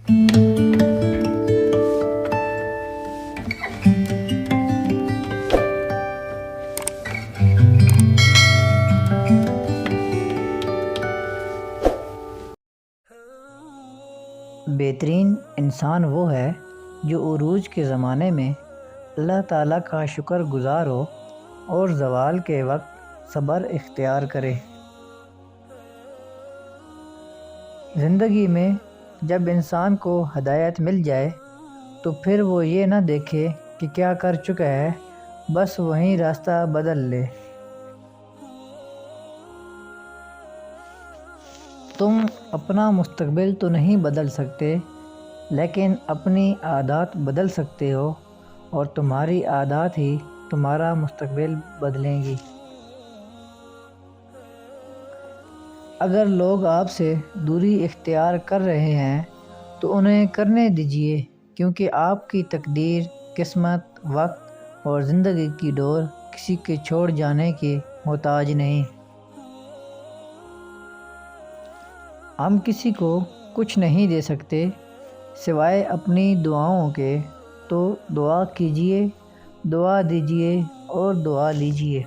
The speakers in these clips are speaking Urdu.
بہترین انسان وہ ہے جو عروج کے زمانے میں اللہ تعالیٰ کا شکر گزار ہو اور زوال کے وقت صبر اختیار کرے۔ زندگی میں جب انسان کو ہدایت مل جائے تو پھر وہ یہ نہ دیکھے کہ کیا کر چکا ہے، بس وہیں راستہ بدل لے۔ تم اپنا مستقبل تو نہیں بدل سکتے، لیکن اپنی عادات بدل سکتے ہو، اور تمہاری عادات ہی تمہارا مستقبل بدلیں گی۔ اگر لوگ آپ سے دوری اختیار کر رہے ہیں تو انہیں کرنے دیجیے، کیونکہ آپ کی تقدیر، قسمت، وقت اور زندگی کی ڈور کسی کے چھوڑ جانے کی محتاج نہیں۔ ہم کسی کو کچھ نہیں دے سکتے سوائے اپنی دعاؤں کے، تو دعا کیجیے، دعا دیجیے اور دعا لیجیے۔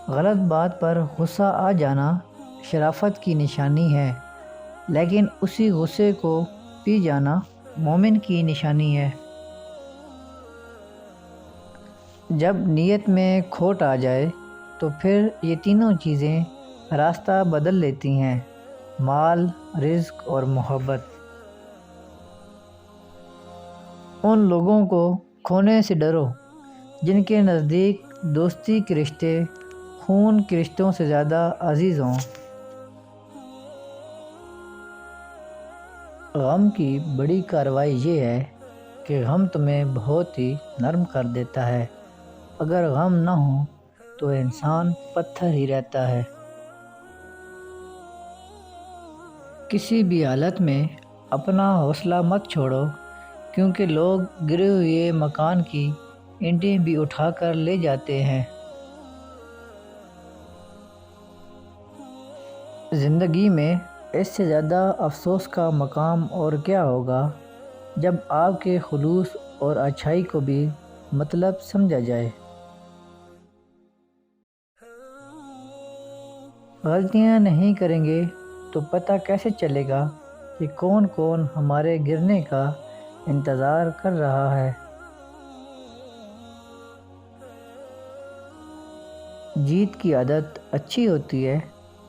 غلط بات پر غصہ آ جانا شرافت کی نشانی ہے، لیکن اسی غصے کو پی جانا مومن کی نشانی ہے۔ جب نیت میں کھوٹ آ جائے تو پھر یہ تینوں چیزیں راستہ بدل لیتی ہیں: مال، رزق اور محبت۔ ان لوگوں کو کھونے سے ڈرو جن کے نزدیک دوستی کے رشتے خون کے رشتوں سے زیادہ عزیز ہوں۔ غم کی بڑی کارروائی یہ ہے کہ غم تمہیں بہت ہی نرم کر دیتا ہے۔ اگر غم نہ ہو تو انسان پتھر ہی رہتا ہے۔ کسی بھی حالت میں اپنا حوصلہ مت چھوڑو، کیونکہ لوگ گرے ہوئے مکان کی اینٹیں بھی اٹھا کر لے جاتے ہیں۔ زندگی میں اس سے زیادہ افسوس کا مقام اور کیا ہوگا جب آپ کے خلوص اور اچھائی کو بھی مطلب سمجھا جائے۔ غلطیاں نہیں کریں گے تو پتہ کیسے چلے گا کہ کون کون ہمارے گرنے کا انتظار کر رہا ہے۔ جیت کی عادت اچھی ہوتی ہے،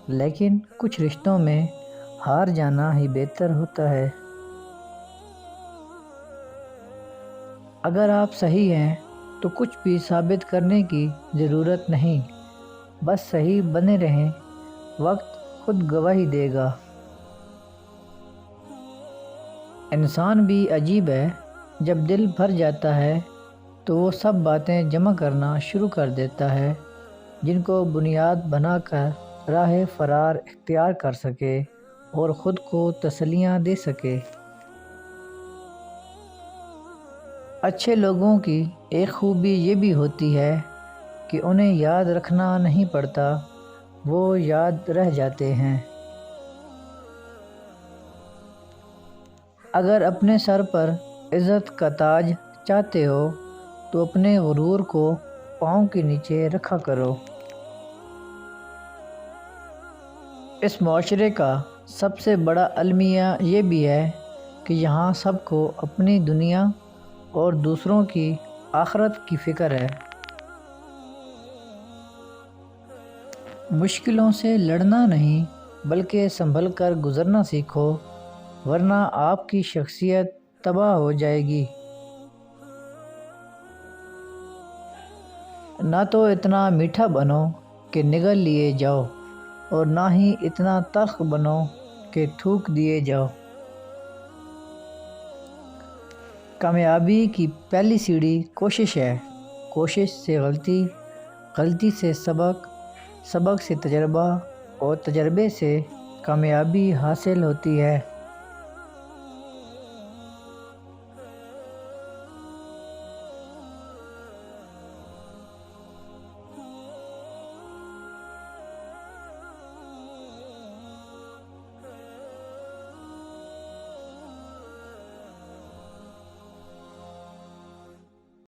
لیکن کچھ رشتوں میں ہار جانا ہی بہتر ہوتا ہے۔ اگر آپ صحیح ہیں تو کچھ بھی ثابت کرنے کی ضرورت نہیں، بس صحیح بنے رہیں، وقت خود گواہی دے گا۔ انسان بھی عجیب ہے، جب دل بھر جاتا ہے تو وہ سب باتیں جمع کرنا شروع کر دیتا ہے جن کو بنیاد بنا کر راہ فرار اختیار کر سکے اور خود کو تسلیاں دے سکے۔ اچھے لوگوں کی ایک خوبی یہ بھی ہوتی ہے کہ انہیں یاد رکھنا نہیں پڑتا، وہ یاد رہ جاتے ہیں۔ اگر اپنے سر پر عزت کا تاج چاہتے ہو تو اپنے غرور کو پاؤں کے نیچے رکھا کرو۔ اس معاشرے کا سب سے بڑا المیہ یہ بھی ہے کہ یہاں سب کو اپنی دنیا اور دوسروں کی آخرت کی فکر ہے۔ مشکلوں سے لڑنا نہیں بلکہ سنبھل کر گزرنا سیکھو، ورنہ آپ کی شخصیت تباہ ہو جائے گی۔ نہ تو اتنا میٹھا بنو کہ نگل لیے جاؤ، اور نہ ہی اتنا تلخ بنو کہ تھوک دیے جاؤ۔ کامیابی کی پہلی سیڑھی کوشش ہے، کوشش سے غلطی، غلطی سے سبق، سبق سے تجربہ، اور تجربے سے کامیابی حاصل ہوتی ہے۔